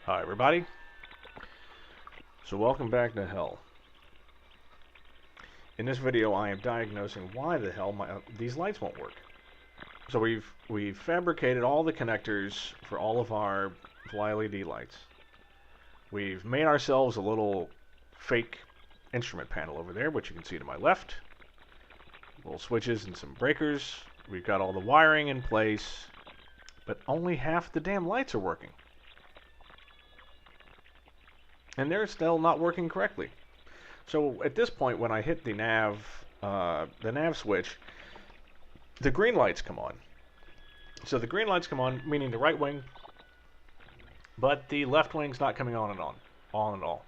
Hi everybody. So welcome back to hell. In this video I am diagnosing why the hell these lights won't work. So we've fabricated all the connectors for all of our fly LED lights. We've made ourselves a little fake instrument panel over there, which you can see to my left. Little switches and some breakers. We've got all the wiring in place, but only half the damn lights are working. And they're still not working correctly. So at this point, when I hit the nav switch, the green lights come on. So the green lights come on, meaning the right wing, but the left wing's not coming on at all.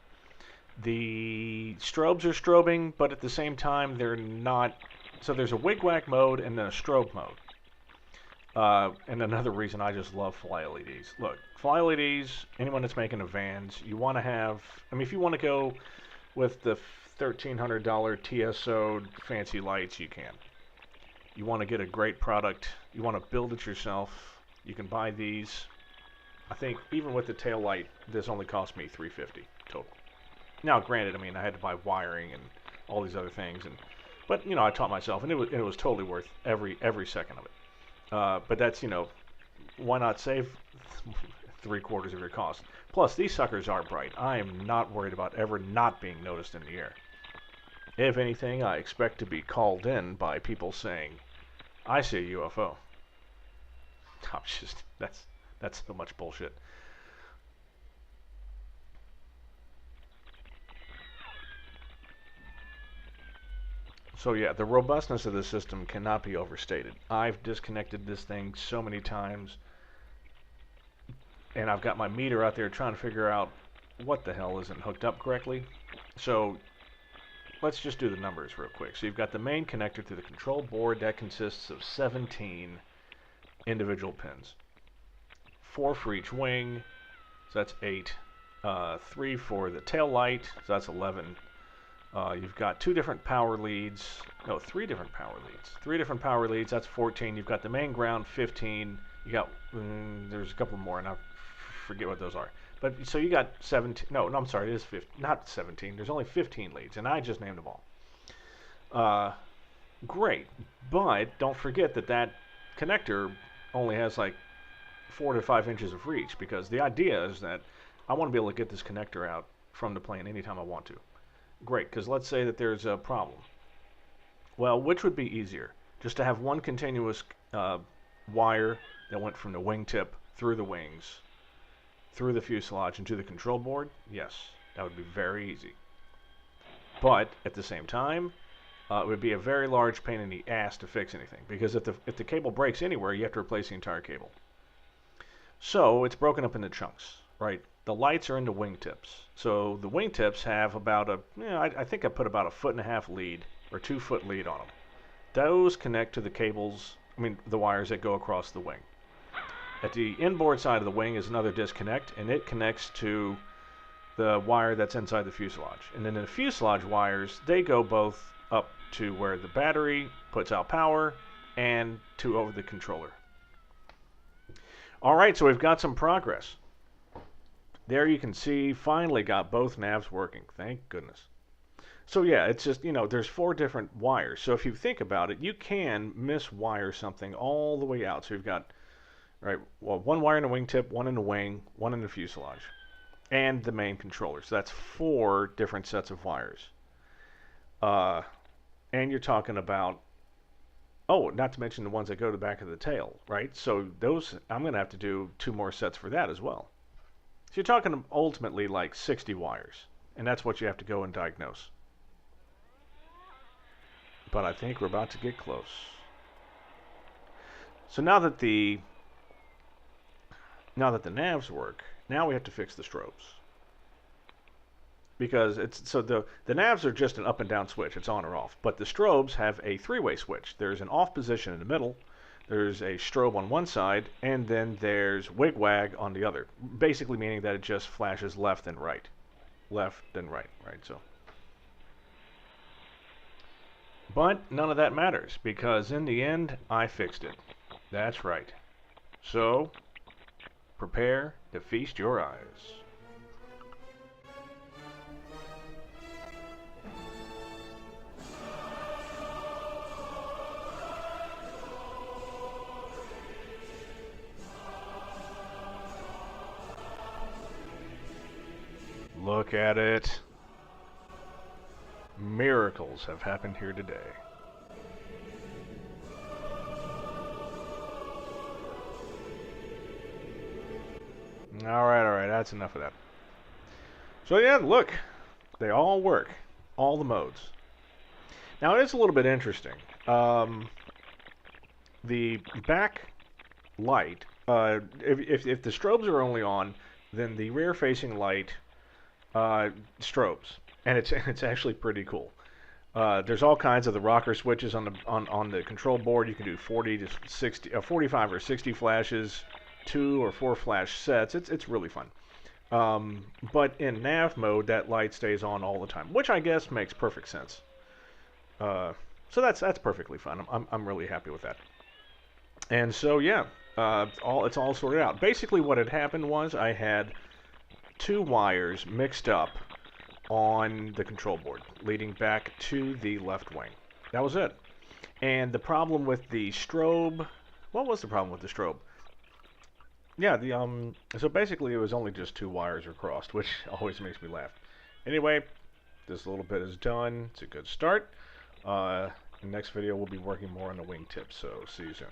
The strobes are strobing, but at the same time they're not. So there's a wig-wag mode and then a strobe mode. And another reason I just love fly LEDs. Look, fly LEDs, anyone that's making a Vans, you want to have, if you want to go with the $1,300 TSO fancy lights, you can. You want to get a great product, you want to build it yourself, you can buy these. I think even with the tail light, this only cost me $350 total. Now, granted, I had to buy wiring and all these other things, but I taught myself, and it was totally worth every second of it. But that's, why not save 3/4 of your cost? Plus, these suckers are bright. I am not worried about ever not being noticed in the air. If anything, I expect to be called in by people saying, I see a UFO. That's so much bullshit. So yeah, the robustness of the system cannot be overstated. I've disconnected this thing so many times, and I've got my meter out there trying to figure out what the hell isn't hooked up correctly. So let's just do the numbers real quick. So you've got the main connector to the control board that consists of 17 individual pins. 4 for each wing, so that's 8. 3 for the tail light, so that's 11. You've got 2 different power leads. No, 3 different power leads. 3 different power leads, that's 14. You've got the main ground, 15. You got, there's a couple more, and I forget what those are. But, so you got 17. No, I'm sorry, it is 15, not 17. There's only 15 leads, and I just named them all. Great. But don't forget that connector only has like 4 to 5 inches of reach, because the idea is that I want to be able to get this connector out from the plane anytime I want to. Great, because let's say that there's a problem. Well, which would be easier? Just to have one continuous wire that went from the wingtip through the wings, through the fuselage, and to the control board? Yes, that would be very easy. But at the same time, it would be a very large pain in the ass to fix anything, because if the cable breaks anywhere, you have to replace the entire cable. So it's broken up into chunks, right? The lights are in the wingtips. So the wingtips have about I think I put about a 1.5 lead or 2 foot lead on them. Those connect to the cables, the wires that go across the wing. At the inboard side of the wing is another disconnect, and it connects to the wire that's inside the fuselage. And then the fuselage wires, they go both up to where the battery puts out power and to over the controller. All right, so we've got some progress. There you can see, finally got both navs working. Thank goodness. So yeah, it's just, there's 4 different wires. So if you think about it, you can miswire something all the way out. So you've got, right, well, 1 wire in the wingtip, 1 in the wing, 1 in the fuselage, and the main controller. So that's 4 different sets of wires. And you're talking about, oh, not to mention the ones that go to the back of the tail, right? So those, I'm going to have to do 2 more sets for that as well. So you're talking ultimately like 60 wires, and that's what you have to go and diagnose. But I think we're about to get close. So now that the navs work, now we have to fix the strobes. Because the navs are just an up and down switch, it's on or off. But the strobes have a 3-way switch. There's an off position in the middle, there's a strobe on one side, and then there's wig-wag on the other. Basically meaning that it just flashes left and right. Left and right, so. But none of that matters, because in the end, I fixed it. That's right. So, prepare to feast your eyes. Look at it. Miracles have happened here today. Alright, that's enough of that. So yeah, look, they all work. All the modes. Now it is a little bit interesting. The back light, if the strobes are only on, then the rear-facing light strobes, and it's actually pretty cool. There's all kinds of the rocker switches on the control board. You can do 40 to 60, 45 or 60 flashes, 2 or 4 flash sets. It's really fun. But in nav mode, that light stays on all the time, which I guess makes perfect sense. So that's perfectly fine. I'm really happy with that. And so yeah, it's all sorted out. Basically, what had happened was I had 2 wires mixed up on the control board, leading back to the left wing. That was it. And the problem with the strobe, what was the problem with the strobe? Yeah, so basically it was only just 2 wires are crossed, which always makes me laugh. Anyway, this little bit is done. It's a good start. In the next video, we'll be working more on the wing tips, so see you soon.